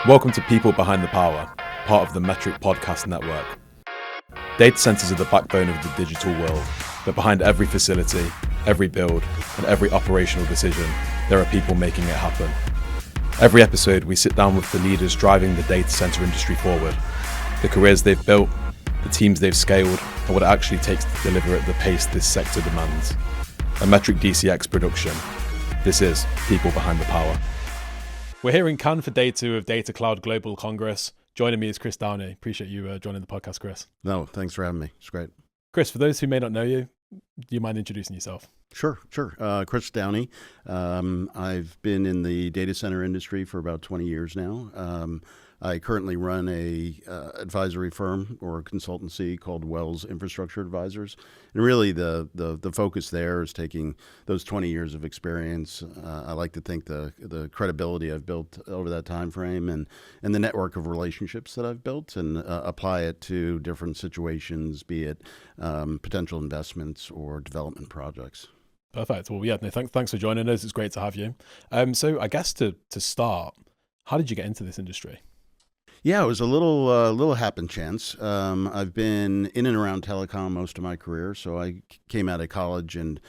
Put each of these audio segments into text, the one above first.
Welcome to People Behind the Power, part of the Metric Podcast Network. Data centers are the backbone of the digital world, but behind every facility, every build, and every operational decision, there are people making it happen. Every episode, we sit down with the leaders driving the data center industry forward, the careers they've built, the teams they've scaled, and what it actually takes to deliver at the pace this sector demands. A Metric DCX production. This is People Behind the Power. We're here in Cannes for day 2 of Data Cloud Global Congress. Joining me is Chris Downie. Appreciate you joining the podcast, Chris. No, thanks for having me. It's great. Chris, for those who may not know you, do you mind introducing yourself? Sure. Chris Downie. I've been in the data center industry for about 20 years now. I currently run a advisory firm or a consultancy called Wells Infrastructure Advisors. And really the focus there is taking those 20 years of experience. I like to think the credibility I've built over that time frame and the network of relationships that I've built and apply it to different situations, be it potential investments or development projects. Perfect. Well, yeah, no, thanks for joining us. It's great to have you. So I guess to start, how did you get into this industry? Yeah, it was a little happen chance. I've been in and around telecom most of my career, so I came out of college and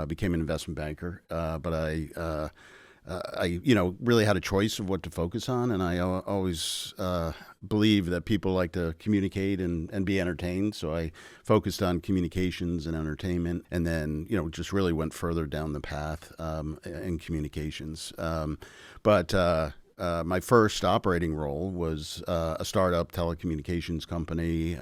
became an investment banker. But I really had a choice of what to focus on, and I always believe that people like to communicate and be entertained. So I focused on communications and entertainment, and then just really went further down the path in communications. My first operating role was a startup telecommunications company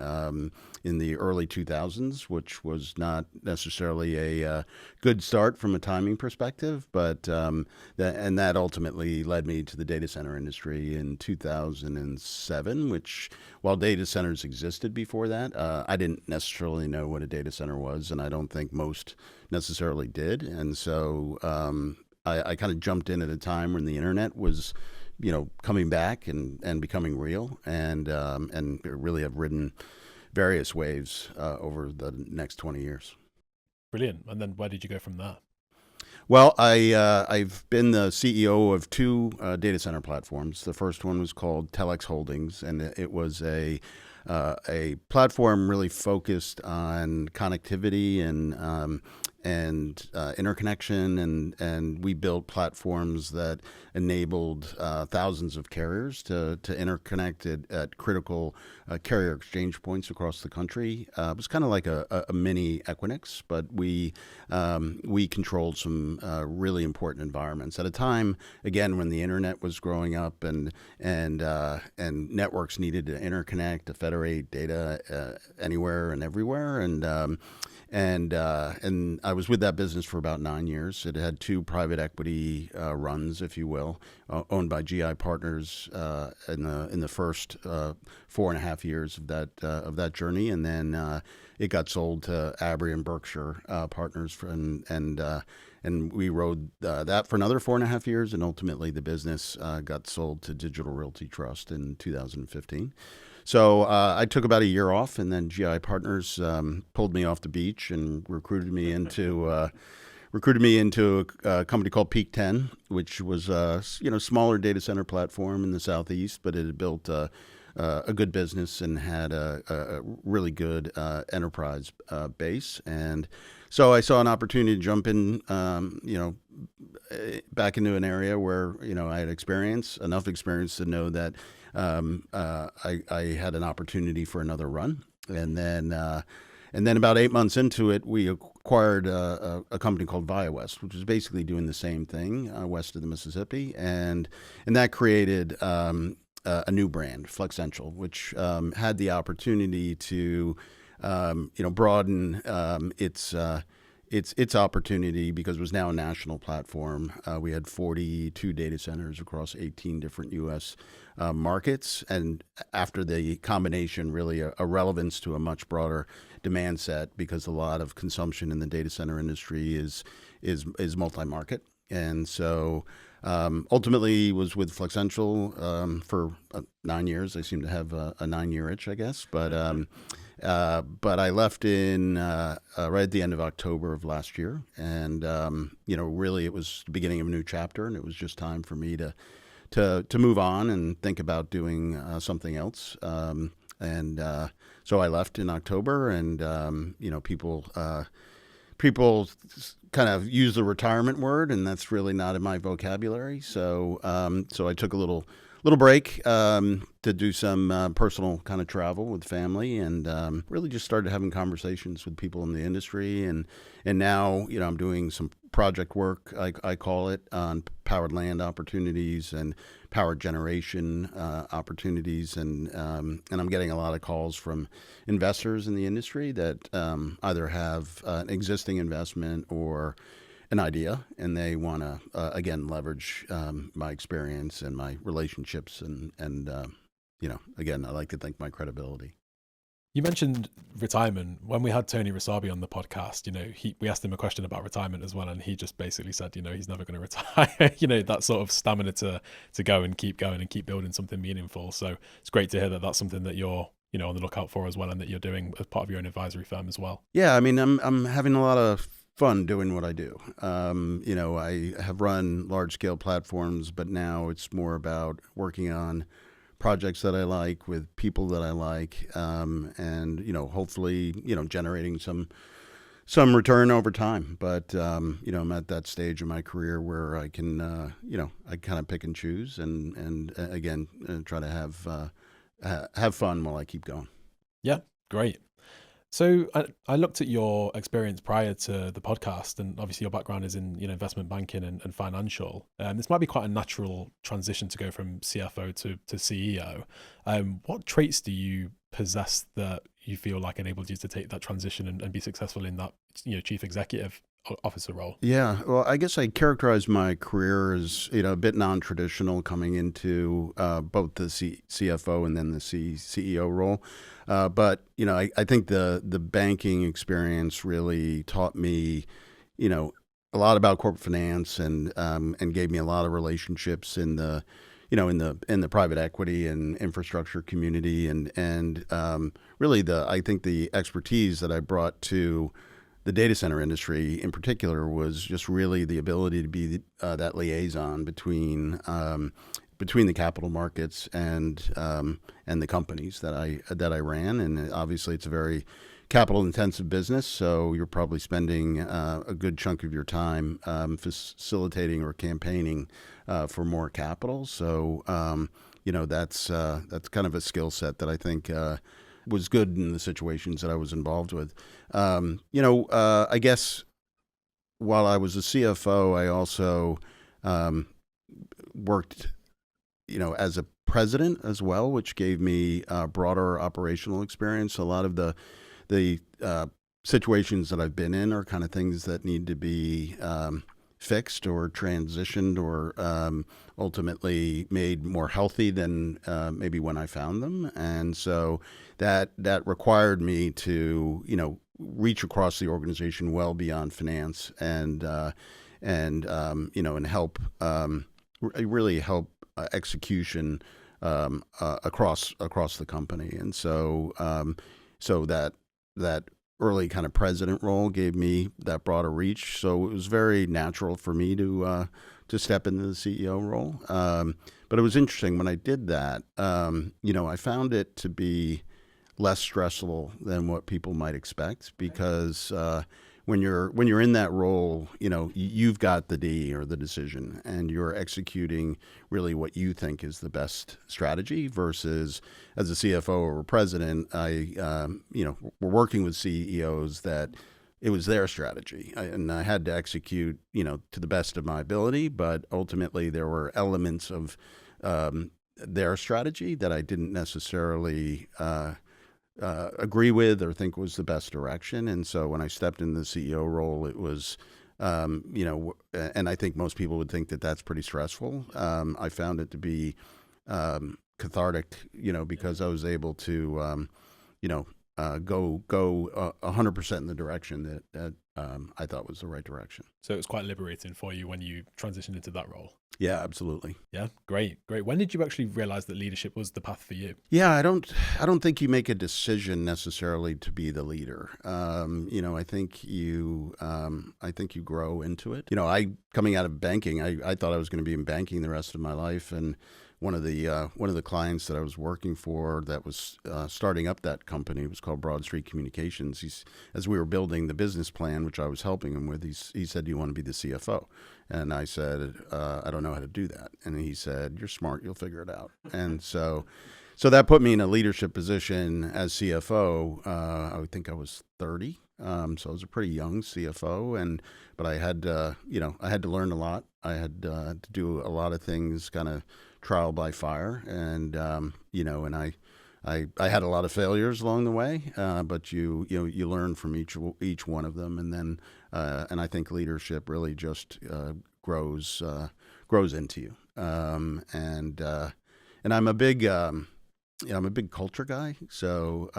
in the early 2000s, which was not necessarily a good start from a timing perspective, but that ultimately led me to the data center industry in 2007, which, while data centers existed before that, I didn't necessarily know what a data center was, and I don't think most necessarily did. And so I kind of jumped in at a time when the internet was coming back and becoming real, and really have ridden various waves over the next 20 years. Brilliant. And then where did you go from there? Well, I've been the CEO of 2 data center platforms. The first one was called Telex Holdings, and it was a platform really focused on connectivity and interconnection, and we built platforms that enabled thousands of carriers to interconnect at critical carrier exchange points across the country. It was kind of like a mini Equinix, but we controlled some really important environments at a time, again, when the internet was growing up and networks needed to interconnect to federate data anywhere and everywhere, and I was with that business for about 9 years. It had 2 private equity runs, if you will, owned by GI Partners in the first 4.5 years of that journey, and then it got sold to Abry and Berkshire Partners, and we rode that for another 4.5 years, and ultimately the business got sold to Digital Realty Trust in 2015. So I took about a year off, and then GI Partners pulled me off the beach and recruited me into a company called Peak 10, which was a smaller data center platform in the Southeast, but it had built a good business and had a really good enterprise base. And so I saw an opportunity to jump in, back into an area where I had enough experience to know that I had an opportunity for another run, and then about 8 months into it, we acquired a company called ViaWest, which was basically doing the same thing west of the Mississippi, and that created a new brand, Flexential, which had the opportunity to broaden its opportunity because it was now a national platform. We had 42 data centers across 18 different U.S. Markets, and after the combination, really a relevance to a much broader demand set, because a lot of consumption in the data center industry is multi-market. And so ultimately was with Flexential for 9 years. I seem to have a 9-year itch, I guess, but I left in right at the end of October of last year, and really it was the beginning of a new chapter, and it was just time for me to to move on and think about doing something else. So I left in October, and people kind of use the retirement word, and that's really not in my vocabulary. So I took a little break to do some personal kind of travel with family, and really just started having conversations with people in the industry. And now, I'm doing some project work, I call it, on powered land opportunities and power generation opportunities. And I'm getting a lot of calls from investors in the industry that either have an existing investment or an idea, and they want to again leverage my experience and my relationships, and again, I like to think my credibility. You mentioned retirement. When we had Tony Rasabi on the podcast, we asked him a question about retirement as well, and he just basically said, he's never going to retire. That sort of stamina to go and keep going and keep building something meaningful. So it's great to hear that that's something that you're on the lookout for as well, and that you're doing as part of your own advisory firm as well. Yeah, I mean, I'm having a lot of fun doing what I do. I have run large scale platforms, but now it's more about working on projects that I like with people that I like, and hopefully generating some return over time. But I'm at that stage in my career where I can I kind of pick and choose, and again try to have fun while I keep going. Yeah, great. So I looked at your experience prior to the podcast, and obviously your background is in investment banking and financial. This might be quite a natural transition to go from CFO to CEO. What traits do you possess that you feel like enabled you to take that transition and be successful in that chief executive officer role? Yeah, well, I guess I characterize my career as a bit non-traditional, coming into both the CFO and then the CEO role. But I think the banking experience really taught me, a lot about corporate finance, and gave me a lot of relationships in the private equity and infrastructure community, and really I think the expertise that I brought to the data center industry in particular was just really the ability to be that liaison between the capital markets and the companies that I ran. And obviously it's a very capital intensive business, so you're probably spending a good chunk of your time facilitating or campaigning for more capital. So that's kind of a skill set that I think was good in the situations that I was involved with. I guess while I was a CFO, I also worked, as a president as well, which gave me broader operational experience. A lot of the situations that I've been in are kind of things that need to be fixed or transitioned or ultimately made more healthy than maybe when I found them. And so that required me to, reach across the organization well beyond finance and help really help execution across the company. And so that early kind of president role gave me that broader reach. So it was very natural for me to step into the CEO role. But it was interesting when I did that. I found it to be less stressful than what people might expect, because when you're in that role, you've got the D or the decision, and you're executing really what you think is the best strategy. Versus as a CFO or a president, we're working with CEOs that it was their strategy, and I had to execute, to the best of my ability. But ultimately, there were elements of their strategy that I didn't necessarily agree with or think was the best direction. And so when I stepped in the CEO role, it was, and I think most people would think that that's pretty stressful. I found it to be cathartic, because I was able to, go 100% in the direction that I thought was the right direction. So it was quite liberating for you when you transitioned into that role. Yeah, absolutely. Yeah, great. When did you actually realize that leadership was the path for you? Yeah, I don't think you make a decision necessarily to be the leader. I think you grow into it. I coming out of banking, I thought I was going to be in banking the rest of my life, and one of the clients that I was working for that was starting up that company was called Broad Street Communications. As we were building the business plan, which I was helping him with, he said, "Do you want to be the CFO?" And I said, "I don't know how to do that." And he said, "You're smart. You'll figure it out." And so that put me in a leadership position as CFO. I think I was 30. So I was a pretty young CFO, but I had I had to learn a lot. I had to do a lot of things, kind of trial by fire, and and I had a lot of failures along the way, but you learn from each one of them, and then and I think leadership really just grows into you, and I'm a big culture guy, so.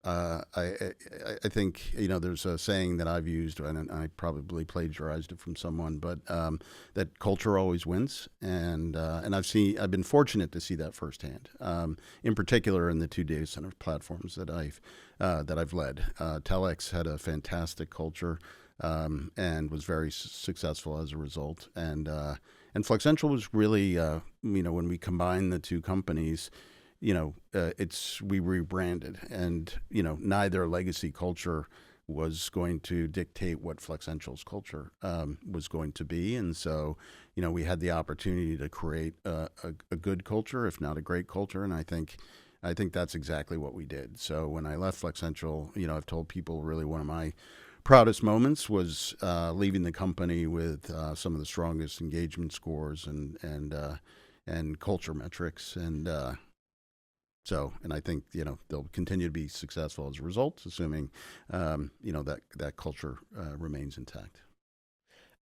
I think there's a saying that I've used, and I probably plagiarized it from someone, but that culture always wins, and I've been fortunate to see that firsthand. In particular, in the two data center platforms that I've led, Telex had a fantastic culture, and was very successful as a result, and Flexential was really when we combined the two companies. We rebranded, and neither legacy culture was going to dictate what Flexential's culture was going to be, and so we had the opportunity to create a good culture, if not a great culture, and I think that's exactly what we did. So when I left Flexential, I've told people really one of my proudest moments was leaving the company with some of the strongest engagement scores and culture metrics, and I think they'll continue to be successful as a result, assuming that culture remains intact.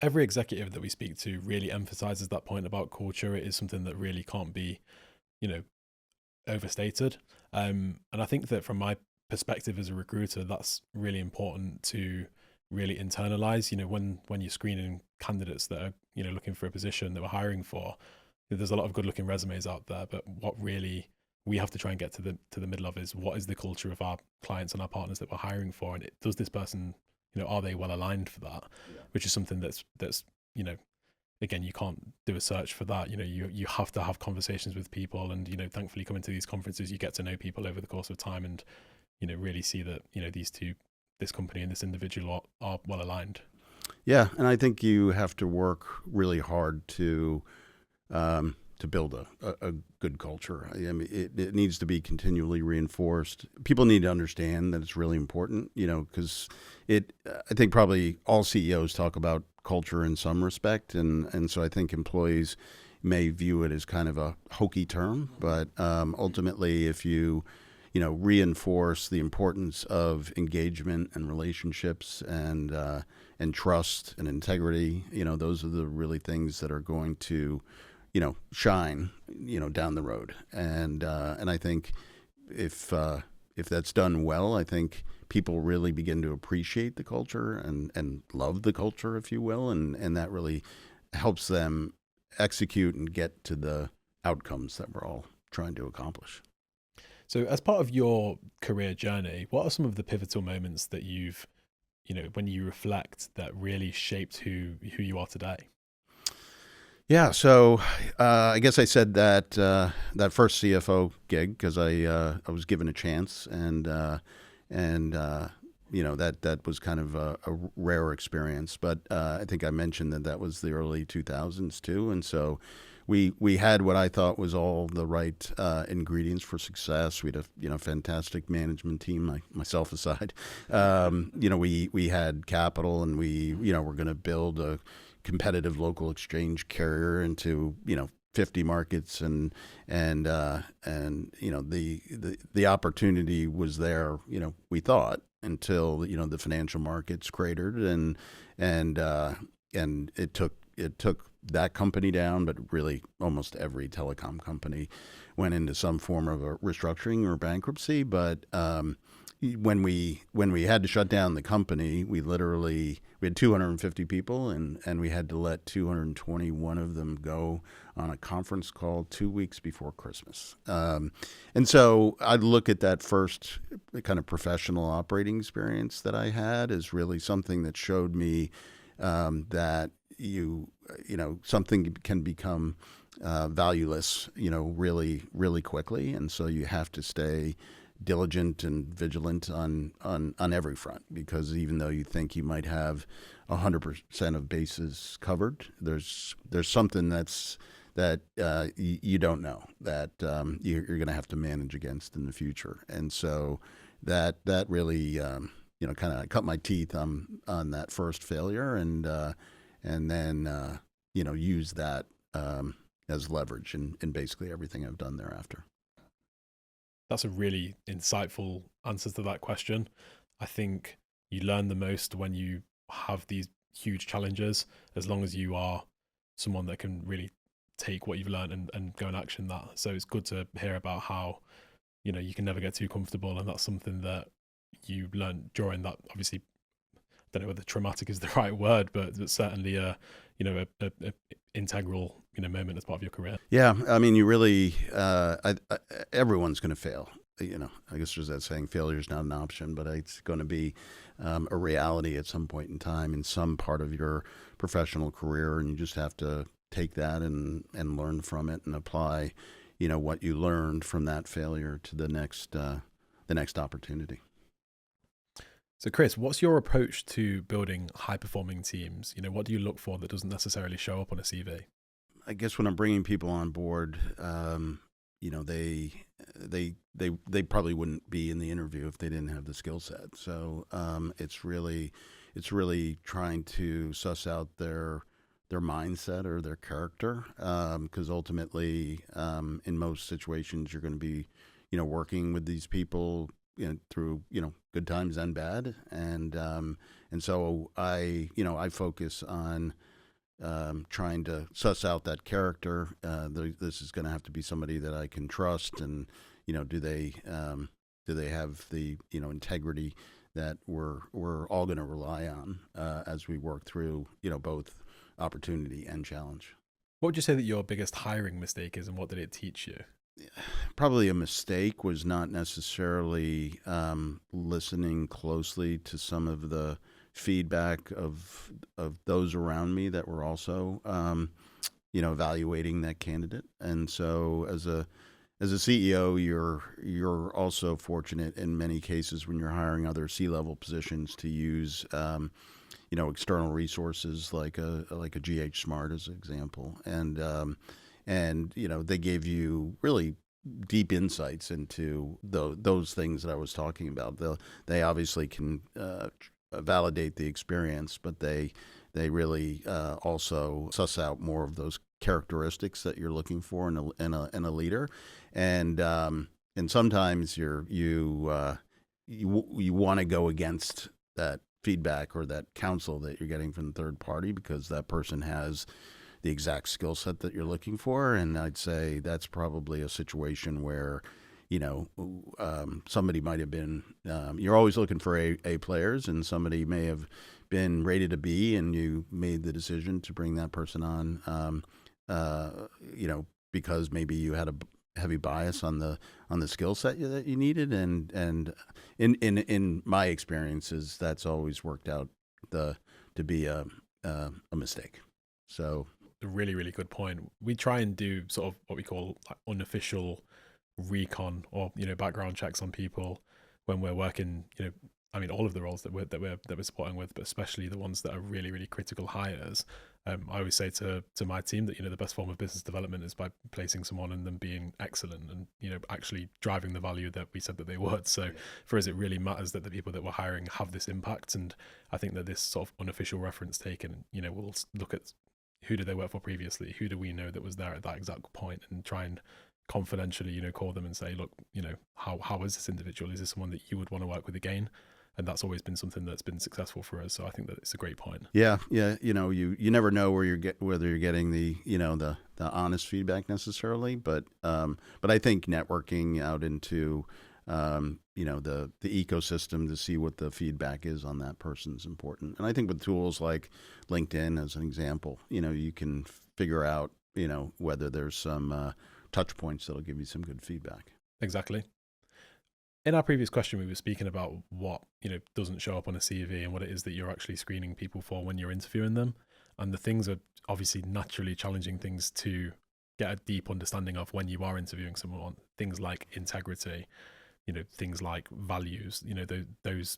Every executive that we speak to really emphasizes that point about culture. It is something that really can't be, overstated. And I think that from my perspective as a recruiter, that's really important to really internalize. When you're screening candidates that are looking for a position that we're hiring for, there's a lot of good-looking resumes out there, but what really we have to try and get to the middle of is what is the culture of our clients and our partners that we're hiring for, and does this person, are they well aligned for that? Yeah. Which is something that's again, you can't do a search for that. You have to have conversations with people, and thankfully coming to these conferences, you get to know people over the course of time, and really see that this company and this individual are well aligned. Yeah, and I think you have to work really hard to build a good culture. I mean, it needs to be continually reinforced. People need to understand that it's really important, because I think probably all CEOs talk about culture in some respect, and so I think employees may view it as kind of a hokey term, but ultimately, if you reinforce the importance of engagement and relationships and trust and integrity, those are the really things that are going to shine, down the road. And I think if that's done well, I think people really begin to appreciate the culture and love the culture, if you will. And that really helps them execute and get to the outcomes that we're all trying to accomplish. So as part of your career journey, what are some of the pivotal moments that you've, when you reflect, that really shaped who you are today? Yeah, so I guess I said that that first CFO gig because I was given a chance, and that was kind of a rare experience. But I think I mentioned that was the early 2000s too, and so we had what I thought was all the right ingredients for success. We had a fantastic management team, myself aside. We had capital, and we were going to build a competitive local exchange carrier into 50 markets, and the opportunity was there, we thought, until the financial markets cratered, and it took that company down, but really almost every telecom company went into some form of a restructuring or bankruptcy. But when we had to shut down the company, we had 250 people, and we had to let 221 of them go on a conference call 2 weeks before Christmas. And so I look at that first kind of professional operating experience that I had as really something that showed me that something can become valueless, really, really quickly, and so you have to stay diligent and vigilant on every front, because even though you think you might have 100% of bases covered, there's something that you don't know that you're going to have to manage against in the future, and so that really kind of cut my teeth on that first failure, and then use that as leverage in basically everything I've done thereafter. That's a really insightful answer to that question. I think you learn the most when you have these huge challenges, as long as you are someone that can really take what you've learned and go and action that. So it's good to hear about how, you can never get too comfortable. And that's something that you learned during that, obviously, I don't know whether traumatic is the right word, but certainly a integral, moment as part of your career. Yeah. I mean, you really, everyone's going to fail. I guess there's that saying, failure is not an option, but it's going to be a reality at some point in time in some part of your professional career. And you just have to take that and learn from it and apply, what you learned from that failure to the next opportunity. So Chris, what's your approach to building high-performing teams? What do you look for that doesn't necessarily show up on a CV? I guess when I'm bringing people on board, they probably wouldn't be in the interview if they didn't have the skill set. So it's really trying to suss out their mindset or their character, because ultimately, in most situations, you're going to be, working with these people, through good times and bad, and so I focus on trying to suss out that character. This is going to have to be somebody that I can trust, and do they have the integrity that we're all going to rely on as we work through both opportunity and challenge. What would you say that your biggest hiring mistake is, and what did it teach you? Probably a mistake was not necessarily listening closely to some of the feedback of those around me that were also evaluating that candidate. And so as a CEO, you're also fortunate in many cases when you're hiring other C-level positions to use external resources like a GH Smart as an example, and they gave you really deep insights into those things that I was talking about. They obviously can validate the experience, but they really also suss out more of those characteristics that you're looking for in a leader, and sometimes you want to go against that feedback or that counsel that you're getting from the third party because that person has the exact skill set that you're looking for. And I'd say that's probably a situation where, somebody might have been, you're always looking for A players, and somebody may have been rated a B, and you made the decision to bring that person on, because maybe you had a heavy bias on the skill set that you needed. And in my experiences, that's always worked out to be a mistake. So, a really, really good point. We try and do sort of what we call unofficial recon or background checks on people when we're working. All of the roles that we're supporting with, but especially the ones that are really, really critical hires. I always say to my team that the best form of business development is by placing someone and them being excellent and actually driving the value that we said that they would. So for us, it really matters that the people that we're hiring have this impact. And I think that this sort of unofficial reference taken, we'll look at who did they work for previously, who do we know that was there at that exact point, and try and confidentially call them and say, look, how is this individual? Is this someone that you would want to work with again? And that's always been something that's been successful for us. So I think that it's a great point. Yeah. You never know whether you're getting the the honest feedback necessarily, but I think networking out into the ecosystem to see what the feedback is on that person is important. And I think with tools like LinkedIn, as an example, you can figure out, whether there's some touch points that'll give you some good feedback. Exactly. In our previous question, we were speaking about what, doesn't show up on a CV and what it is that you're actually screening people for when you're interviewing them. And the things are obviously naturally challenging things to get a deep understanding of when you are interviewing someone. Things like integrity, things like values, those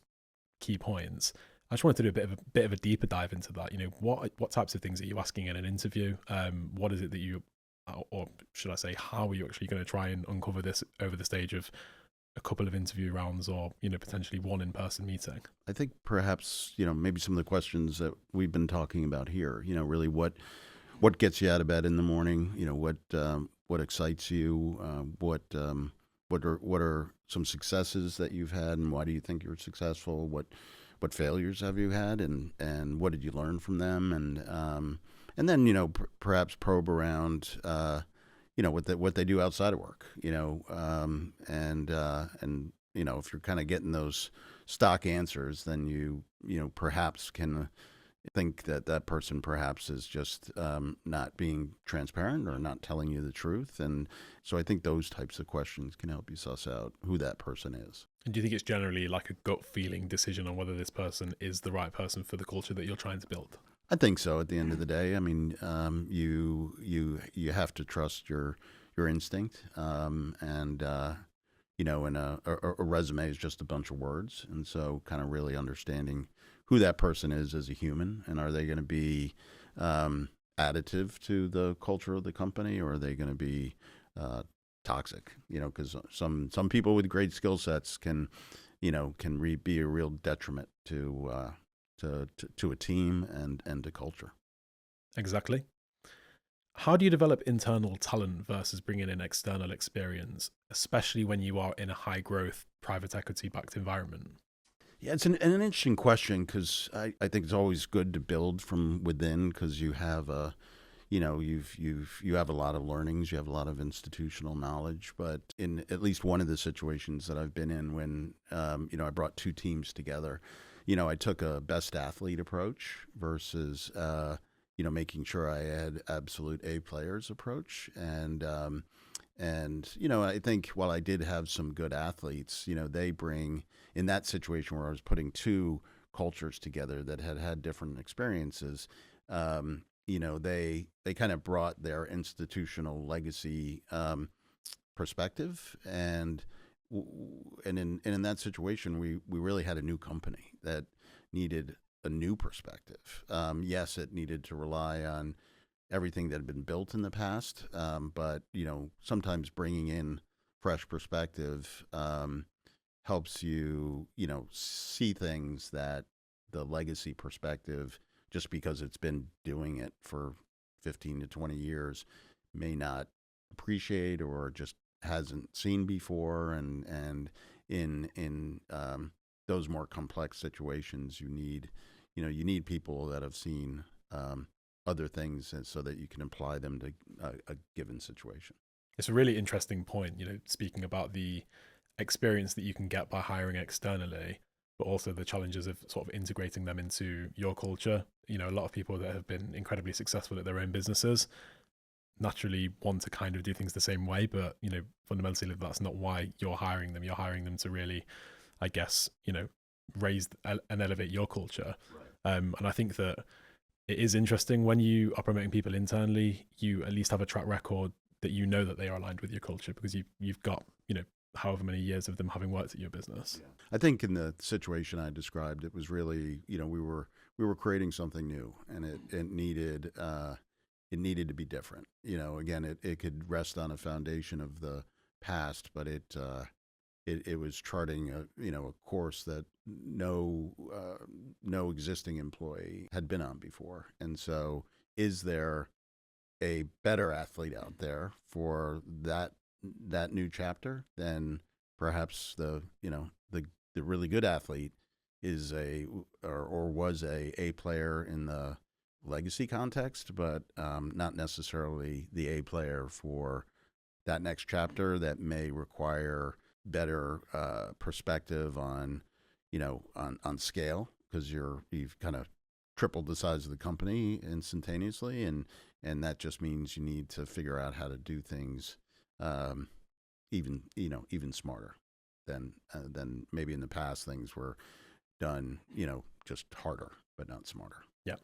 key points. I just wanted to do a bit of a deeper dive into that. What types of things are you asking in an interview? What is it that you, or should I say, how are you actually going to try and uncover this over the stage of a couple of interview rounds, or potentially one in-person meeting? I think perhaps maybe some of the questions that we've been talking about here. Really what gets you out of bed in the morning. What excites you. What are some successes that you've had, and why do you think you're successful? What failures have you had, and what did you learn from them? And then perhaps probe around. What they do outside of work, and if you're kind of getting those stock answers, then you perhaps can think that person perhaps is just not being transparent or not telling you the truth. And so I think those types of questions can help you suss out who that person is. And do you think it's generally like a gut feeling decision on whether this person is the right person for the culture that you're trying to build? I think so. At the end of the day, I mean, you have to trust your instinct, and a resume is just a bunch of words, and so kind of really understanding who that person is as a human, and are they going to be additive to the culture of the company, or are they going to be toxic? Because some people with great skill sets can be a real detriment to a team and to culture. Exactly. How do you develop internal talent versus bringing in external experience, especially when you are in a high growth private equity backed environment? Yeah, it's an interesting question, because I think it's always good to build from within, because you have you have a lot of learnings, you have a lot of institutional knowledge. But in at least one of the situations that I've been in, when I brought two teams together, I took a best athlete approach versus, making sure I had absolute A players approach. And I think while I did have some good athletes, they bring, in that situation where I was putting two cultures together that had different experiences, they kind of brought their institutional legacy perspective. And in that situation, we really had a new company that needed a new perspective. Yes, it needed to rely on everything that had been built in the past, but sometimes bringing in fresh perspective helps you see things that the legacy perspective, just because it's been doing it for 15 to 20 years, may not appreciate or just hasn't seen before. And in those more complex situations, you need people that have seen other things, so that you can apply them to a given situation. It's a really interesting point, speaking about the experience that you can get by hiring externally, but also the challenges of sort of integrating them into your culture. A lot of people that have been incredibly successful at their own businesses naturally want to kind of do things the same way, but fundamentally that's not why you're hiring them. You're hiring them to really, I guess, raise and elevate your culture. Right. And I think that it is interesting when you are promoting people internally, you at least have a track record that that they are aligned with your culture, because you've got however many years of them having worked at your business. Yeah. I think in the situation I described, it was really we were creating something new, and it needed to be different. Again, it could rest on a foundation of the past, but it was charting a course that no existing employee had been on before. And so, is there a better athlete out there for that new chapter? Then perhaps the really good athlete is was a player in the legacy context, but not necessarily the A player for that next chapter that may require better perspective on, on scale, because you've kind of tripled the size of the company instantaneously, and that just means you need to figure out how to do things even smarter than maybe in the past things were done, just harder but not smarter. Yeah.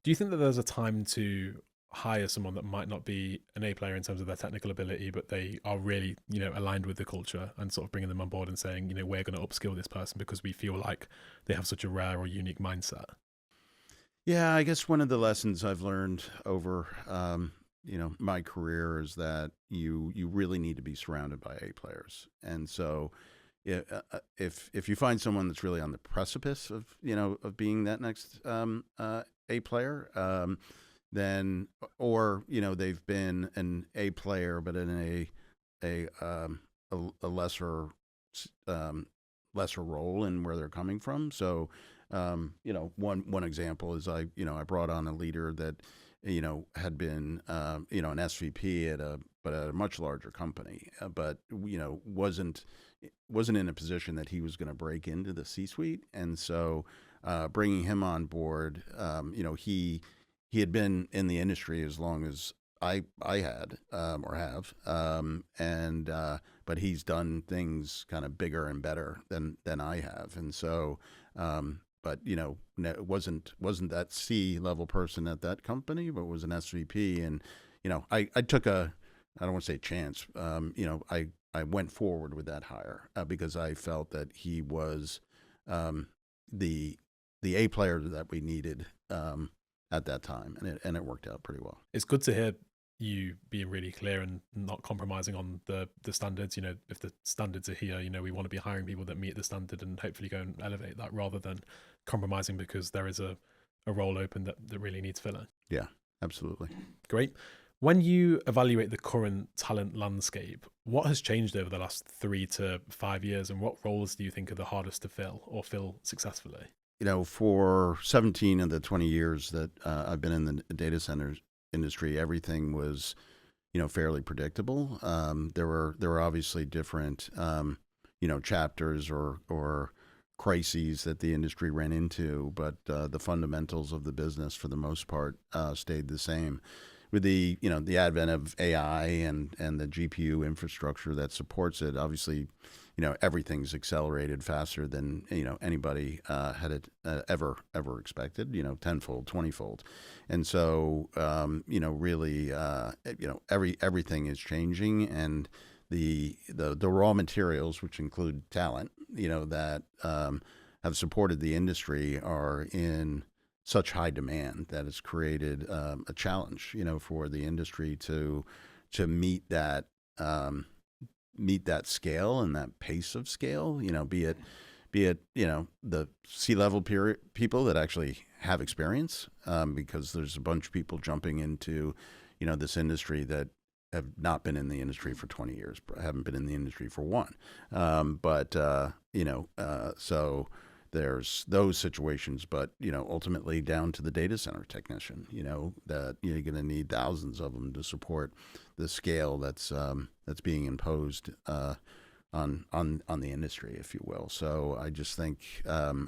Do you think that there's a time to hire someone that might not be an A player in terms of their technical ability, but they are really, aligned with the culture, and sort of bringing them on board and saying, we're going to upskill this person because we feel like they have such a rare or unique mindset? Yeah, I guess one of the lessons I've learned over, my career is that you really need to be surrounded by A players. And so if you find someone that's really on the precipice of being that next A player, then, or, they've been an A player, but in a lesser role in where they're coming from. So, one example is I brought on a leader that, had been, an SVP at a much larger company, but, wasn't in a position that he was going to break into the C-suite. And so, bringing him on board, he had been in the industry as long as I had or have, but he's done things kind of bigger and better than I have, and so, but wasn't that C-level person at that company, but was an SVP, and I took I don't want to say chance, I went forward with that hire because I felt that he was the A player that we needed at that time, and it worked out pretty well. It's good to hear you being really clear and not compromising on the standards. If the standards are here, we want to be hiring people that meet the standard and hopefully go and elevate that, rather than compromising because there is a role open that really needs filling. Yeah, absolutely. Great. When you evaluate the current talent landscape, what has changed over the last 3 to 5 years, and what roles do you think are the hardest to fill or fill successfully? For 17 of the 20 years that I've been in the data center industry, everything was, fairly predictable. There were obviously different, chapters or crises that the industry ran into, but the fundamentals of the business, for the most part, stayed the same. With the advent of AI and the GPU infrastructure that supports it, obviously, everything's accelerated faster than anybody had it ever expected. Tenfold, 20-fold, and so really, everything is changing, and the raw materials, which include talent, that have supported the industry, are in such high demand that it's created a challenge, for the industry to meet that scale and that pace of scale. Be it the C-level people that actually have experience, because there's a bunch of people jumping into this industry that have not been in the industry for 20 years, haven't been in the industry for one, so there's those situations, but ultimately down to the data center technician, that you're going to need thousands of them to support the scale that's being imposed on the industry, if you will. So I just think,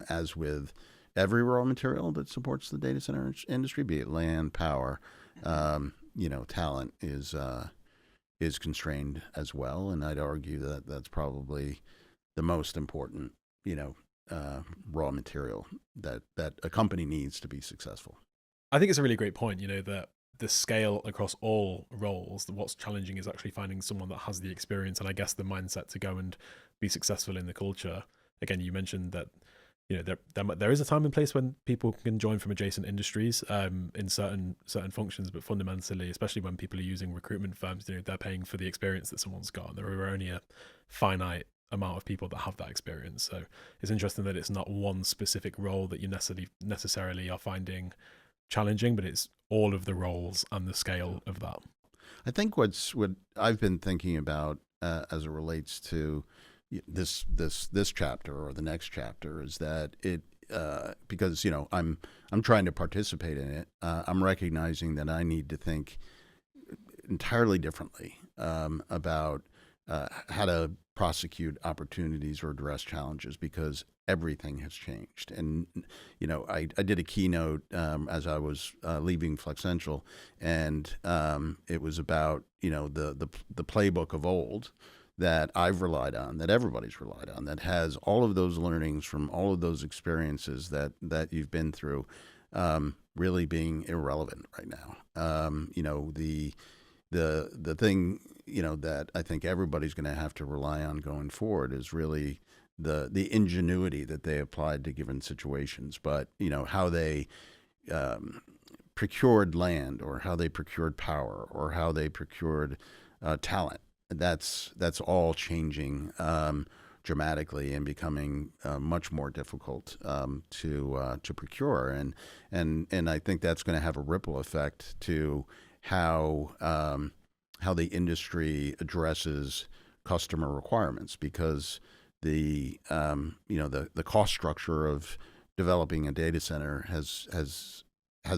as with every raw material that supports the data center industry, be it land, power, talent is constrained as well, and I'd argue that that's probably the most important, raw material that a company needs to be successful. I think it's a really great point, that the scale across all roles, what's challenging is actually finding someone that has the experience and I guess the mindset to go and be successful in the culture. Again, you mentioned that there is a time and place when people can join from adjacent industries in certain functions, but fundamentally, especially when people are using recruitment firms, they're paying for the experience that someone's got. There are only a finite amount of people that have that experience. So it's interesting that it's not one specific role that you necessarily are finding challenging, but it's all of the roles and the scale of that. I think what I've been thinking about as it relates to this chapter or the next chapter is that it because I'm trying to participate in it. I'm recognizing that I need to think entirely differently about how to prosecute opportunities or address challenges because everything has changed. And I did a keynote as I was leaving Flexential, and it was about the playbook of old that I've relied on, that everybody's relied on, that has all of those learnings from all of those experiences that you've been through, really being irrelevant right now. The thing that I think everybody's going to have to rely on going forward is really the ingenuity that they applied to given situations, but how they procured land, or how they procured power, or how they procured talent. That's all changing dramatically and becoming much more difficult to procure, and I think that's going to have a ripple effect to how the industry addresses customer requirements, because the cost structure of developing a data center has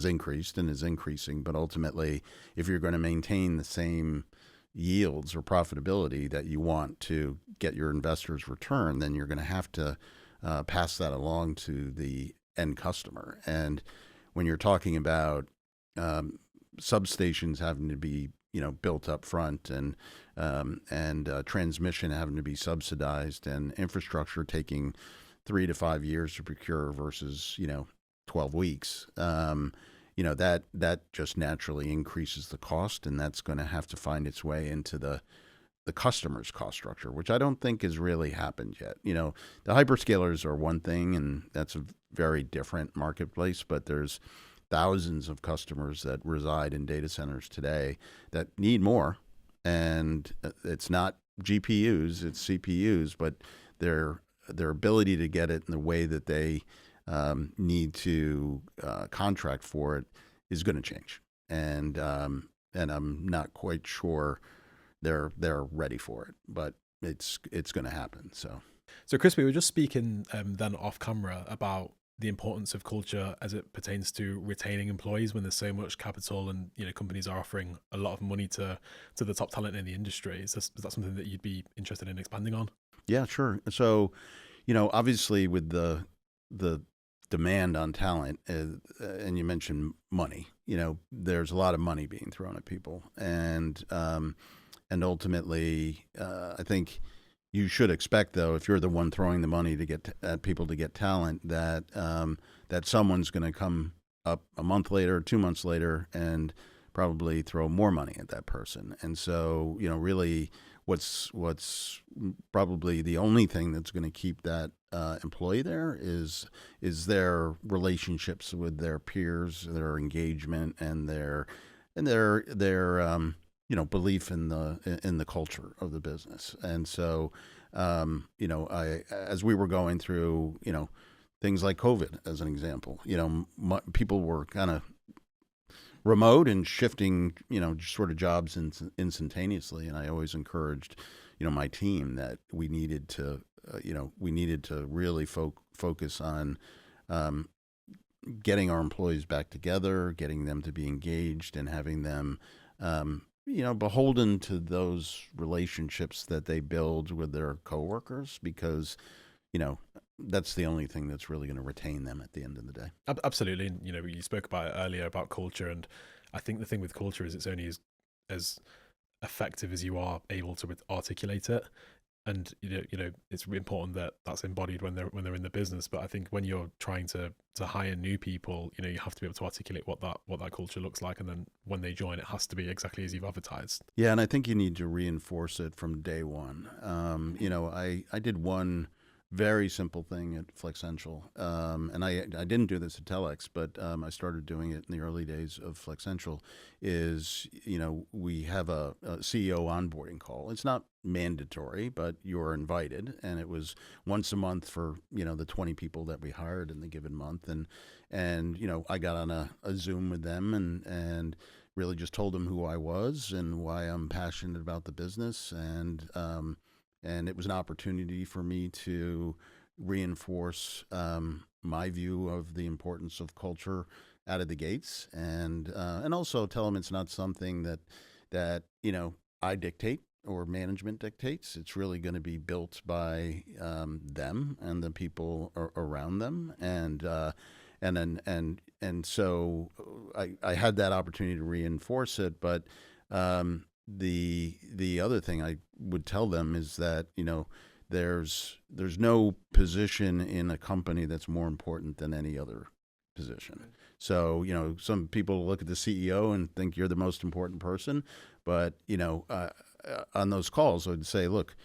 increased and is increasing, but ultimately, if you're going to maintain the same yields or profitability that you want to get your investors' return, then you're going to have to pass that along to the end customer. And when you're talking about substations having to be built up front, and transmission having to be subsidized, and infrastructure taking 3 to 5 years to procure versus 12 weeks, that just naturally increases the cost, and that's going to have to find its way into the customer's cost structure, which I don't think has really happened yet. The hyperscalers are one thing, and that's a very different marketplace, but there's thousands of customers that reside in data centers today that need more, and it's not GPUs, it's CPUs, but their ability to get it in the way that they need to contract for it is going to change, and I'm not quite sure they're ready for it, but it's going to happen. So Chris, we were just speaking then off camera about the importance of culture as it pertains to retaining employees when there's so much capital, and companies are offering a lot of money to the top talent in the industry. Is that something that you'd be interested in expanding on? Yeah, sure. So, obviously with the demand on talent, and you mentioned money, there's a lot of money being thrown at people, and ultimately, I think you should expect, though, if you're the one throwing the money to get at people to get talent, that someone's going to come up a month later, 2 months later, and probably throw more money at that person. And so, really, what's probably the only thing that's going to keep that employee there is their relationships with their peers, their engagement, and their belief in the culture of the business. And so, as we were going through, things like COVID, as an example, people were kind of remote and shifting, sort of jobs instantaneously. And I always encouraged, my team that we needed to really focus on getting our employees back together, getting them to be engaged, and having them beholden to those relationships that they build with their coworkers, because, that's the only thing that's really going to retain them at the end of the day. Absolutely. And, you spoke about it earlier about culture. And I think the thing with culture is it's only as effective as you are able to articulate it. And, it's important that that's embodied when they're in the business. But I think when you're trying to hire new people, you have to be able to articulate what that culture looks like. And then when they join, it has to be exactly as you've advertised. Yeah. And I think you need to reinforce it from day one. I did one very simple thing at Flexential, and I didn't do this at Telex, but I started doing it in the early days of Flexential. Is we have a CEO onboarding call. It's not mandatory, but you're invited, and it was once a month for the 20 people that we hired in the given month, and I got on a Zoom with them and really just told them who I was and why I'm passionate about the business, and it was an opportunity for me to reinforce my view of the importance of culture out of the gates, and also tell them it's not something that I dictate. or management dictates. It's really going to be built by them and the people around them, and so I had that opportunity to reinforce it. But the other thing I would tell them is that there's no position in a company that's more important than any other position. So, some people look at the CEO and think you're the most important person, but, on those calls, I would say, look,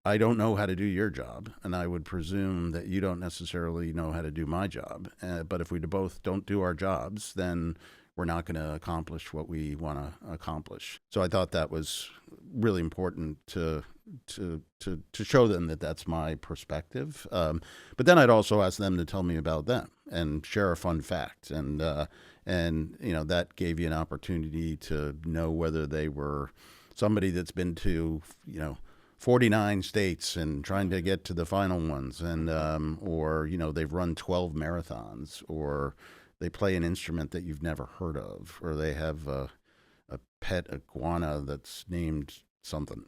I don't know how to do your job, and I would presume that you don't necessarily know how to do my job. But if we both don't do our jobs, then we're not going to accomplish what we want to accomplish. So I thought that was really important to show them that that's my perspective. But then I'd also ask them to tell me about them and share a fun fact, and that gave you an opportunity to know whether they were somebody that's been to 49 states and trying to get to the final ones, and or they've run 12 marathons, or they play an instrument that you've never heard of, or they have a pet iguana that's named something.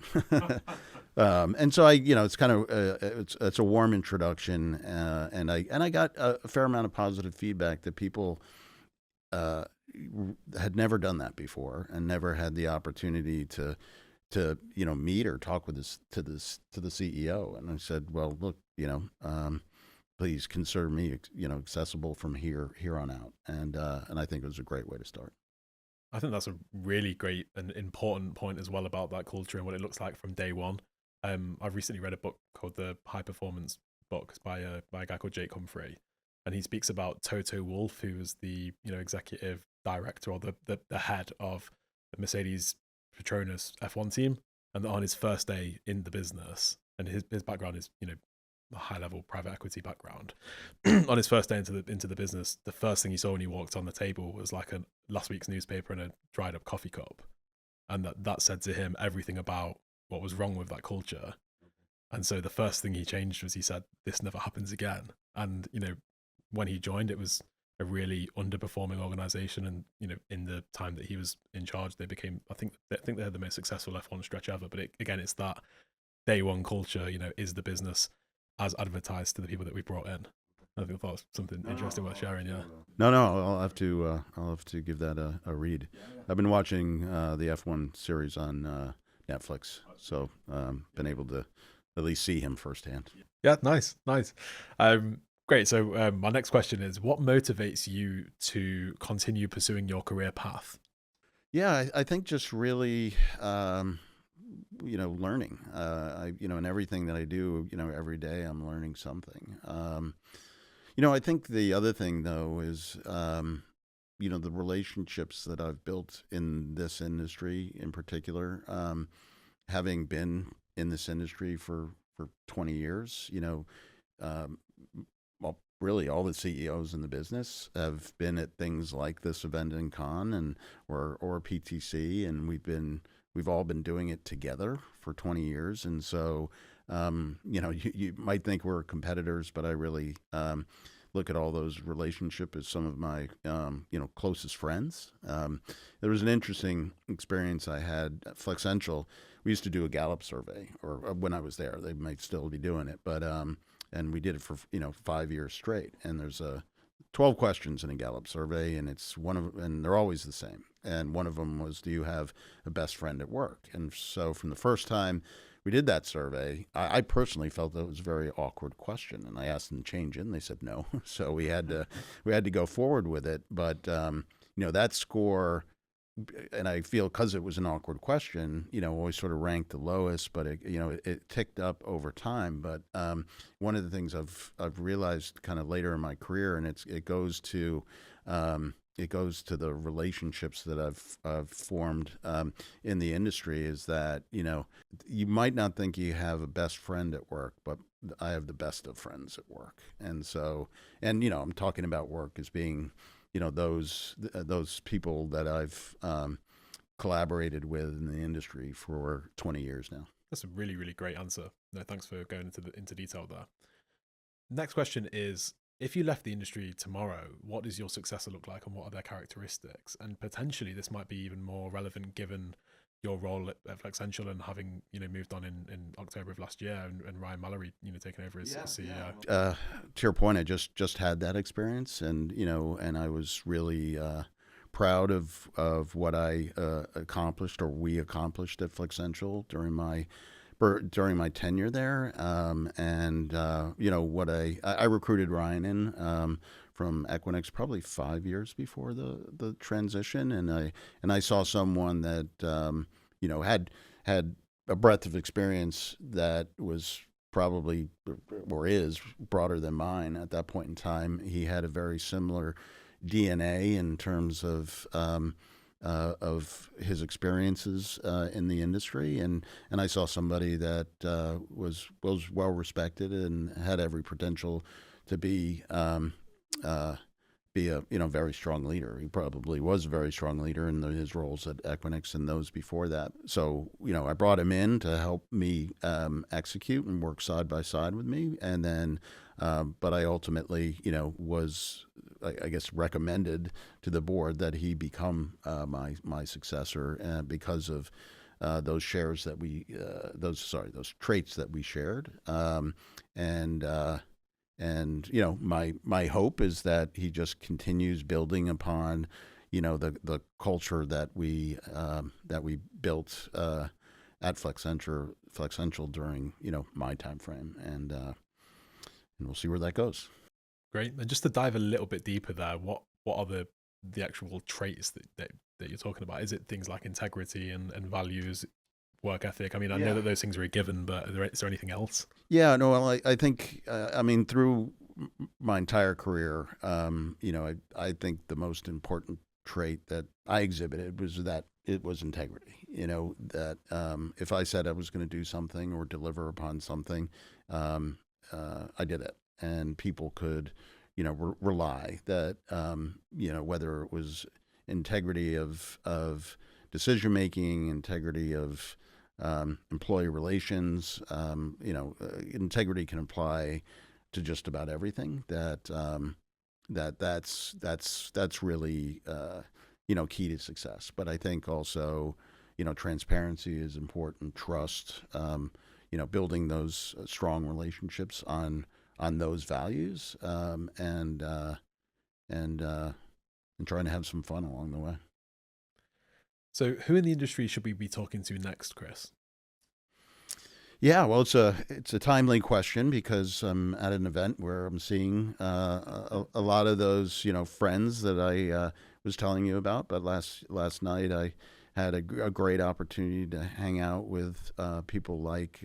And so it's kind of it's a warm introduction, and I got a fair amount of positive feedback that people had never done that before and never had the opportunity to meet or talk with to the CEO. And I said, well, look, please consider me accessible from here on out. And I think it was a great way to start. I think that's a really great and important point as well about that culture and what it looks like from day one. I've recently read a book called The High Performance Book by a guy called Jake Humphrey, and he speaks about Toto Wolff, who was the executive director or the head of the Mercedes Petronas F1 team, and on his first day in the business, and his background is a high level private equity background. On his first day into the business, the first thing he saw when he walked on the table was like a last week's newspaper and a dried up coffee cup, and that said to him everything about what was wrong with that culture. And so the first thing he changed was he said, this never happens again. And when he joined, it was a really underperforming organization, and in the time that he was in charge, they became I think they had the most successful F1 stretch ever. But it's that day one culture, is the business as advertised to the people that we brought in. I think that was something interesting worth sharing. No, I'll have to give that a read. I've been watching the F1 series on Netflix, so been able to at least see him firsthand. Yeah, nice. Great. So my next question is, what motivates you to continue pursuing your career path? Yeah, I think just really, learning. In everything that I do, every day I'm learning something. I think the other thing though is, the relationships that I've built in this industry in particular, having been in this industry for 20 years, well, really all the CEOs in the business have been at things like this event in Cannes or PTC, and we've all been doing it together for 20 years. And so, you might think we're competitors, but I really look at all those relationships as some of my, closest friends. There was an interesting experience I had at Flexential. We used to do a Gallup survey, or when I was there, they might still be doing it, but and we did it for 5 years straight. And there's 12 questions in a Gallup survey, and and they're always the same. And one of them was, do you have a best friend at work? And so from the first time we did that survey, I personally felt that it was a very awkward question, and I asked them to change it, and they said no. So we had to go forward with it. But that score, and I feel because it was an awkward question, always sort of ranked the lowest, but it ticked up over time. But one of the things I've realized kind of later in my career, and it goes to the relationships that I've formed in the industry, is that you might not think you have a best friend at work, but I have the best of friends at work. And so, I'm talking about work as being those people that I've collaborated with in the industry for 20 years now. That's a really, really great answer. No, thanks for going into detail there. Next question is, if you left the industry tomorrow, what does your successor look like, and what are their characteristics? And potentially this might be even more relevant given your role at Flexential and having moved on in October of last year, and Ryan Mallory taking over as CEO. To your point, I just had that experience, and and I was really proud of what I accomplished, or we accomplished at Flexential during my tenure there. What I recruited Ryan in from Equinix probably 5 years before the transition, and I saw someone that had a breadth of experience that was probably, or is, broader than mine at that point in time. He had a very similar DNA in terms of his experiences in the industry, and I saw somebody that was well respected and had every potential to be a very strong leader. He probably was a very strong leader in his roles at Equinix and those before that. So I brought him in to help me execute and work side by side with me, and then but I ultimately was, I guess, recommended to the board that he become my successor because of those shares that those traits that we shared, and my hope is that he just continues building upon the culture that we built at Flexential during my time frame, and we'll see where that goes. Great. And just to dive a little bit deeper there, what are the actual traits that you're talking about? Is it things like integrity and values, work ethic? I mean, I know that those things are a given, but is there anything else? Yeah, no, well, I think, through my entire career, I think the most important trait that I exhibited was that it was integrity. That if I said I was going to do something or deliver upon something, I did it, and people could, rely that, whether it was integrity of decision making, integrity of employee relations, integrity can apply to just about everything. That's really key to success. But I think also transparency is important, trust, building those strong relationships on those values, and trying to have some fun along the way. So who in the industry should we be talking to next, Chris? Yeah, well, it's a timely question because I'm at an event where I'm seeing a lot of those friends that I was telling you about. But last night I had a great opportunity to hang out with people like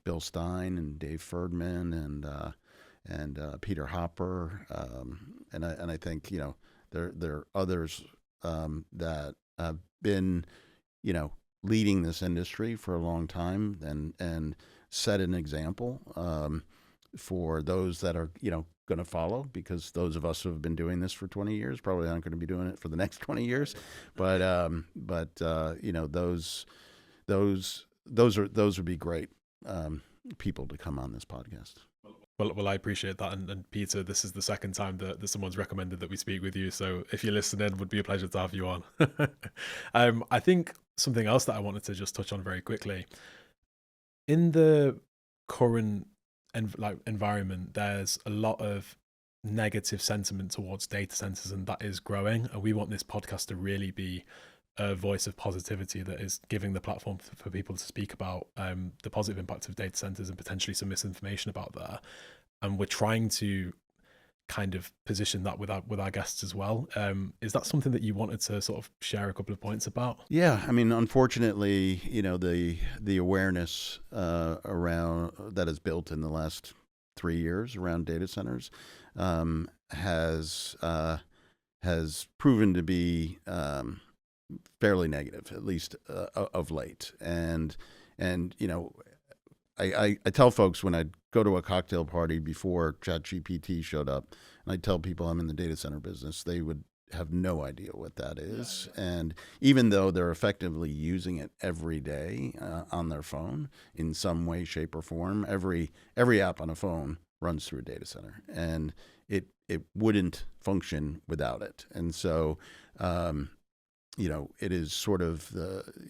Bill Stein and Dave Ferdman and Peter Hopper, and I think there are others that have been leading this industry for a long time and set an example for those that are going to follow, because those of us who have been doing this for 20 years probably aren't going to be doing it for the next 20 years. But those would be great people to come on this podcast. Well, I appreciate that. And Peter, this is the second time that someone's recommended that we speak with you. So if you're listening, it would be a pleasure to have you on. I think something else that I wanted to just touch on very quickly. In the current environment, there's a lot of negative sentiment towards data centers, and that is growing. And we want this podcast to really be a voice of positivity that is giving the platform for people to speak about the positive impact of data centers and potentially some misinformation about that. And we're trying to kind of position that with our guests as well. Is that something that you wanted to sort of share a couple of points about? Yeah, I mean, unfortunately, the awareness around that is built in the last 3 years around data centers has proven to be fairly negative, at least of late. And I tell folks when I go to a cocktail party before ChatGPT showed up, and I tell people I'm in the data center business, they would have no idea what that is. Yeah. And even though they're effectively using it every day on their phone in some way, shape, or form, every app on a phone runs through a data center, and it wouldn't function without it. And so it is sort of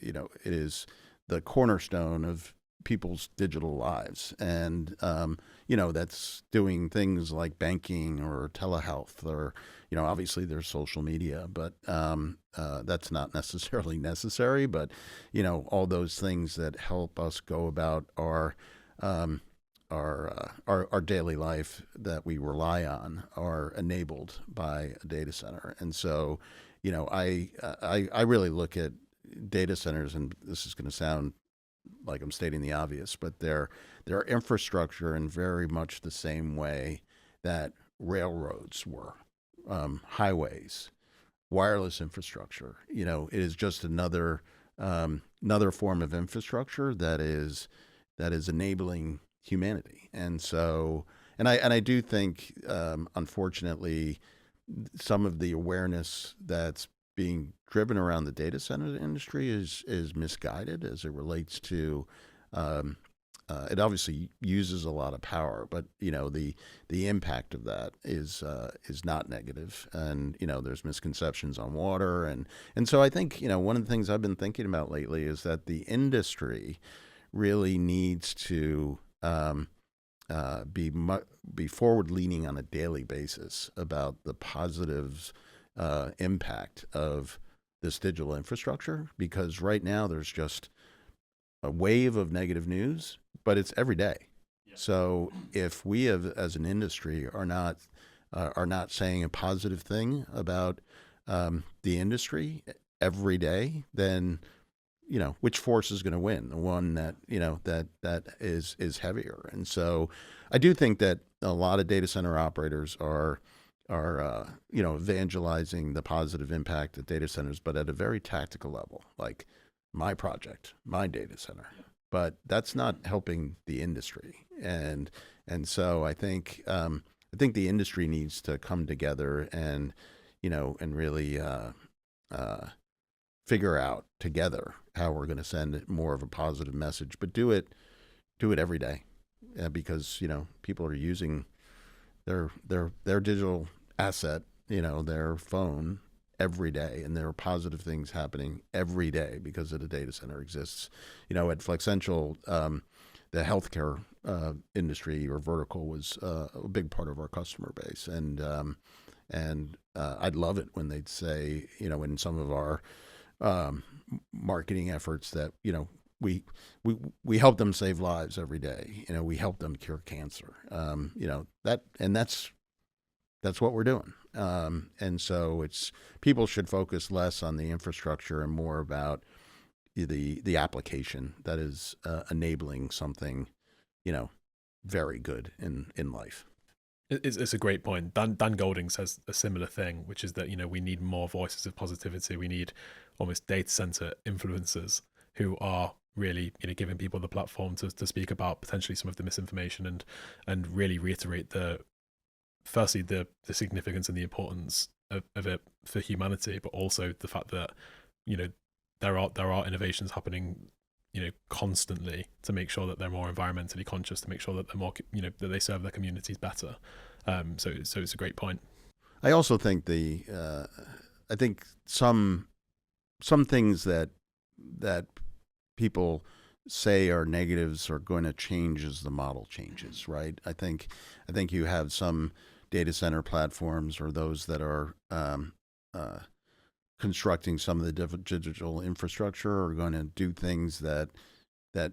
it is the cornerstone of people's digital lives. And, that's doing things like banking or telehealth or, obviously there's social media, but that's not necessarily necessary. But, all those things that help us go about our daily life that we rely on are enabled by a data center. And so, I really look at data centers, and this is going to sound like I'm stating the obvious, but they're infrastructure in very much the same way that railroads were, highways, wireless infrastructure. It is just another form of infrastructure that is enabling humanity. And so, and I do think, unfortunately, some of the awareness that's being driven around the data center industry is misguided as it relates to. It obviously uses a lot of power, but the impact of that is not negative, and there's misconceptions on water, and so I think one of the things I've been thinking about lately is that the industry really needs to be forward leaning on a daily basis about the positive impact of this digital infrastructure, because right now there's just a wave of negative news, but it's every day. Yeah. So if we as an industry are not saying a positive thing about the industry every day, then which force is going to win? The one that that is heavier. And so I do think that a lot of data center operators are evangelizing the positive impact of data centers, but at a very tactical level, like my project, my data center. Yeah. But that's not helping the industry. And so I think the industry needs to come together and really figure out together how we're going to send more of a positive message, but do it every day, because people are using their digital asset, their phone, every day, and there are positive things happening every day because of the data center exists. At Flexential, the healthcare industry or vertical was a big part of our customer base, and I'd love it when they'd say, in some of our marketing efforts that we help them save lives every day. We help them cure cancer. That's what we're doing. And so people should focus less on the infrastructure and more about the application that is enabling something, very good in life. It's a great point. Dan Golding says a similar thing, which is that, we need more voices of positivity. We need almost data center influencers who are really, giving people the platform to speak about potentially some of the misinformation and really reiterate firstly the significance and the importance of it for humanity, but also the fact that, there are innovations happening, constantly to make sure that they're more environmentally conscious, to make sure that they're more, that they serve their communities better. So it's a great point. I also think I think some things that people say are negatives are going to change as the model changes, right? I think you have some data center platforms or those that are constructing some of the digital infrastructure are going to do things that they're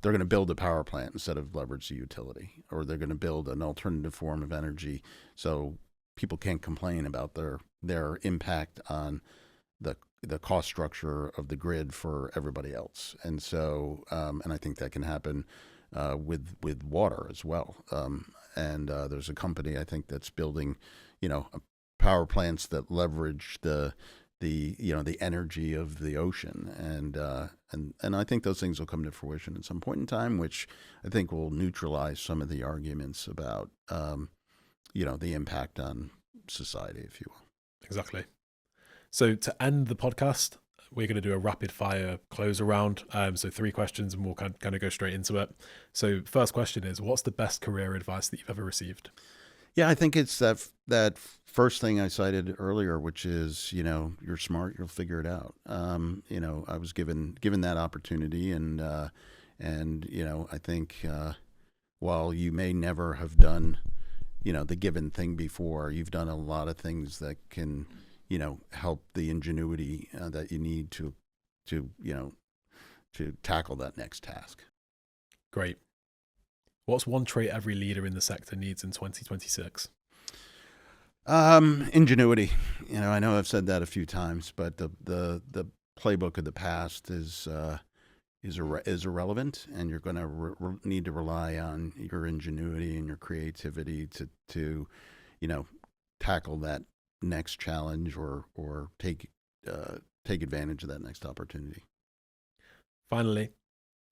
going to build a power plant instead of leverage the utility, or they're going to build an alternative form of energy so people can't complain about their impact on the cost structure of the grid for everybody else. And so and I think that can happen with water as well. And there's a company I think that's building power plants that leverage the energy of the ocean, and I think those things will come to fruition at some point in time, which I think will neutralize some of the arguments about the impact on society, if you will. Exactly. So to end the podcast, we're going to do a rapid fire closer round. So 3 questions, and we'll kind of go straight into it. So first question is, what's the best career advice that you've ever received? Yeah, I think it's that first thing I cited earlier, which is, you're smart, you'll figure it out. I was given that opportunity, and I think while you may never have done, the given thing before, you've done a lot of things that can, help the ingenuity that you need to tackle that next task. Great. What's one trait every leader in the sector needs in 2026? Ingenuity. I know I've said that a few times, but the playbook of the past is irrelevant, and you're going to need to rely on your ingenuity and your creativity to tackle that next challenge or take advantage of that next opportunity. Finally,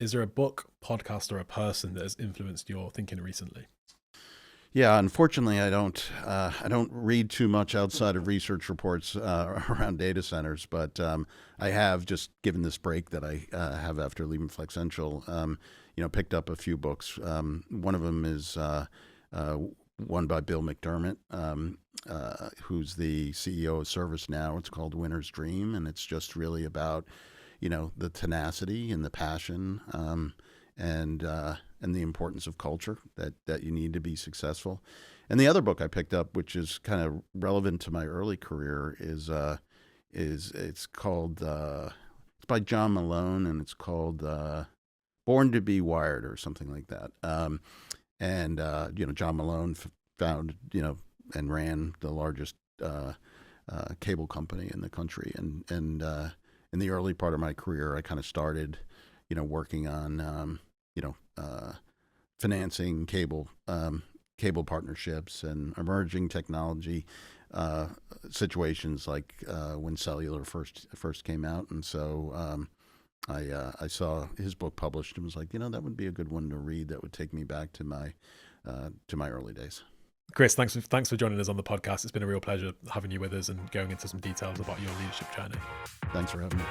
is there a book, podcast, or a person that has influenced your thinking recently? Yeah, unfortunately, I don't read too much outside of research reports around data centers, but I have, just given this break that I have after leaving Flexential, picked up a few books. One of them is one by Bill McDermott, who's the CEO of ServiceNow. It's called Winner's Dream, and it's just really about the tenacity and the passion and the importance of culture that you need to be successful. And the other book I picked up, which is kind of relevant to my early career, is it's called it's by John Malone, and it's called Born to Be Wired or something like that. John Malone found and ran the largest cable company in the country, and in the early part of my career, I kind of started working on financing cable partnerships and emerging technology situations, like when cellular first came out. And so I saw his book published and was like, that would be a good one to read. That would take me back to my early days. Chris, thanks for joining us on the podcast. It's been a real pleasure having you with us and going into some details about your leadership journey. Thanks for having me.